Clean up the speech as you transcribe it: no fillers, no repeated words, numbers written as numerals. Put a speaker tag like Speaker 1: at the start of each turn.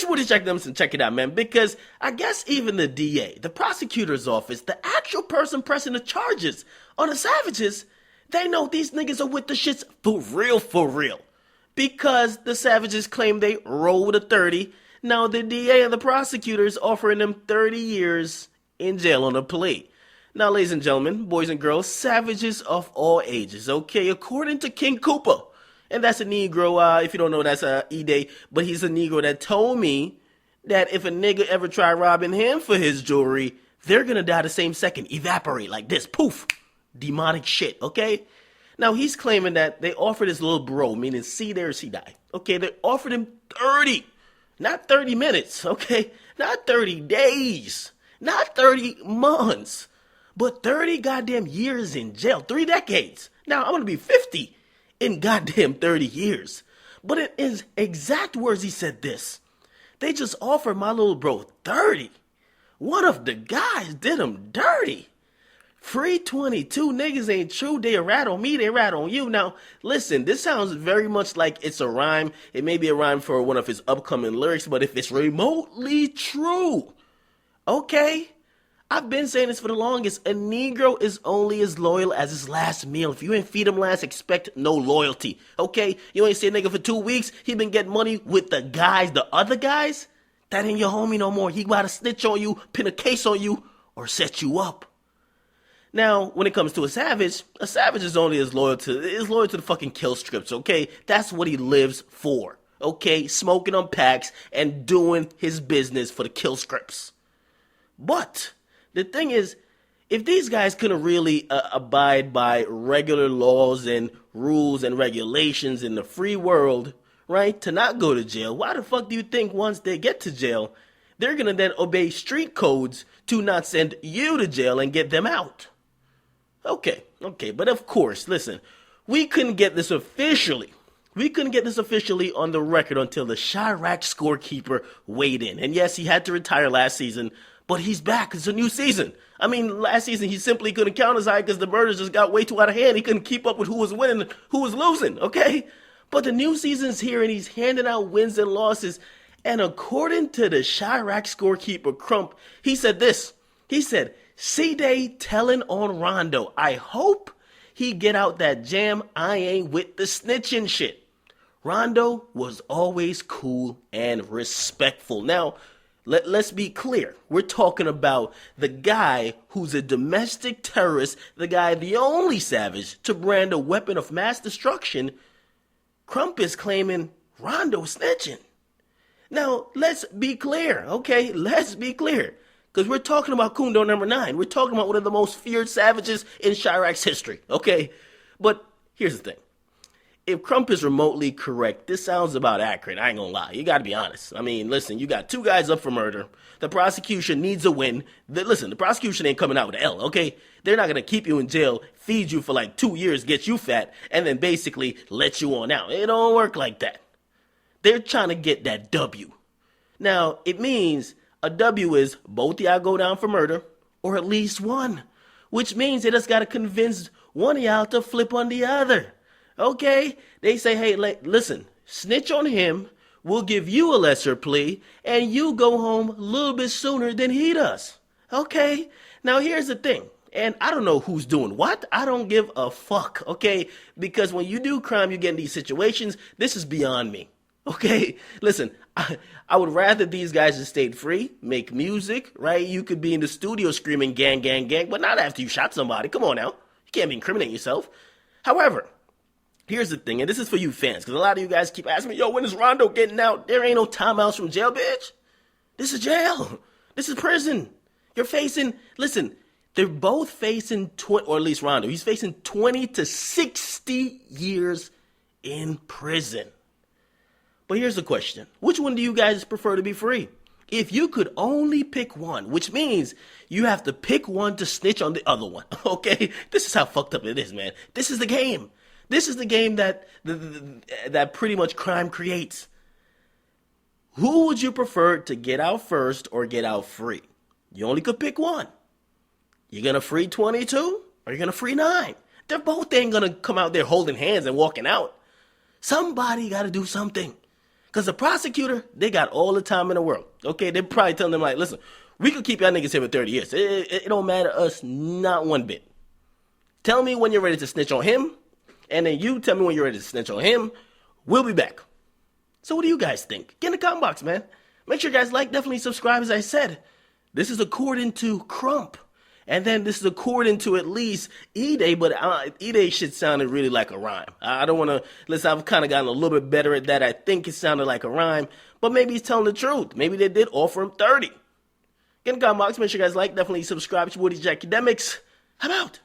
Speaker 1: you would check them and check it out, man, because I guess even the DA, the prosecutor's office, the actual person pressing the charges on the Savages, they know these niggas are with the shits for real. Because the Savages claim they rolled a 30, now the DA and the prosecutors offering them 30 years in jail on a plea. Now, ladies and gentlemen, boys and girls, Savages of all ages, okay, according to King Koopa, and that's a Negro, if you don't know, that's Edai, but he's a Negro that told me that if a nigga ever try robbing him for his jewelry, they're gonna die the same second, evaporate like this, poof, demonic shit, okay? Now, he's claiming that they offered his little bro, meaning Cdai, okay? They offered him 30, not 30 minutes, okay? Not 30 days, not 30 months, but 30 goddamn years in jail, 3 decades. Now, I'm gonna be 50 in goddamn 30 years. But in his exact words, he said this: they just offered my little bro 30. One of the guys did him dirty. Free 22 niggas ain't true. They rat on me, they rat on you. Now, listen, this sounds very much like it's a rhyme. It may be a rhyme for one of his upcoming lyrics, but if it's remotely true, okay? I've been saying this for the longest. A Negro is only as loyal as his last meal. If you ain't feed him last, expect no loyalty. Okay? You ain't see a nigga for 2 weeks. He been getting money with the guys, the other guys. That ain't your homie no more. He gotta snitch on you, pin a case on you, or set you up. Now, when it comes to a savage is only as loyal to the fucking kill strips, okay? That's what he lives for. Okay? Smoking on packs and doing his business for the kill scripts. But the thing is, if these guys couldn't really abide by regular laws and rules and regulations in the free world, right, to not go to jail, why the fuck do you think once they get to jail, they're going to then obey street codes to not send you to jail and get them out? Okay, but of course, listen, we couldn't get this officially on the record until the Chirac scorekeeper weighed in. And yes, he had to retire last season, but he's back. It's a new season. I mean, last season he simply couldn't count his eye because the murders just got way too out of hand. He couldn't keep up with who was winning and who was losing, okay? But the new season's here and he's handing out wins and losses. And according to the Chirac scorekeeper, Krump, he said this. He said, Cdai telling on Rondo. I hope he get out that jam. I ain't with the snitching shit. Rondo was always cool and respectful. Now, let's be clear. We're talking about the guy who's a domestic terrorist, the only savage to brand a weapon of mass destruction. Krump is claiming Rondo snitching. Now, let's be clear, okay? Let's be clear. Because we're talking about Kundo number 9. We're talking about one of the most feared savages in Chirac's history, okay? But here's the thing. If Krump is remotely correct, this sounds about accurate. I ain't gonna lie. You gotta be honest. I mean, listen, you got 2 guys up for murder. The prosecution needs a win. The prosecution ain't coming out with an L, okay? They're not gonna keep you in jail, feed you for like 2 years, get you fat, and then basically let you on out. It don't work like that. They're trying to get that W. Now, it means a W is both y'all go down for murder, or at least one. Which means they just gotta convince one of y'all to flip on the other. Okay, they say, hey, listen, snitch on him, we'll give you a lesser plea, and you go home a little bit sooner than he does. Okay, now here's the thing, and I don't know who's doing what, I don't give a fuck, okay, because when you do crime, you get in these situations, this is beyond me, okay? Listen, I would rather these guys just stayed free, make music, right? You could be in the studio screaming gang, gang, gang, but not after you shot somebody, come on now, you can't be incriminating yourself. However, here's the thing, and this is for you fans, because a lot of you guys keep asking me, yo, when is Rondo getting out? There ain't no timeouts from jail, bitch. This is jail. This is prison. You're facing, listen, they're both facing, or at least Rondo, he's facing 20 to 60 years in prison. But here's the question. Which one do you guys prefer to be free? If you could only pick one, which means you have to pick one to snitch on the other one, okay? This is how fucked up it is, man. This is the game. This is the game that that pretty much crime creates. Who would you prefer to get out first or get out free? You only could pick one. You're going to free 22 or you're going to free 9. They're both ain't going to come out there holding hands and walking out. Somebody got to do something. Because the prosecutor, they got all the time in the world. Okay, they're probably telling them like, listen, we could keep y'all niggas here for 30 years. It don't matter to us not one bit. Tell me when you're ready to snitch on him, and then you tell me when you're ready to snitch on him. We'll be back. So what do you guys think? Get in the comment box, man. Make sure you guys like, definitely subscribe, as I said. This is according to Krump. And then this is according to at least Edai, but Edai shit sounded really like a rhyme. I don't want to, listen, I've kind of gotten a little bit better at that. I think it sounded like a rhyme, but maybe he's telling the truth. Maybe they did offer him 30. Get in the comment box, make sure you guys like, definitely subscribe. It's your boy, Akademiks. I'm out.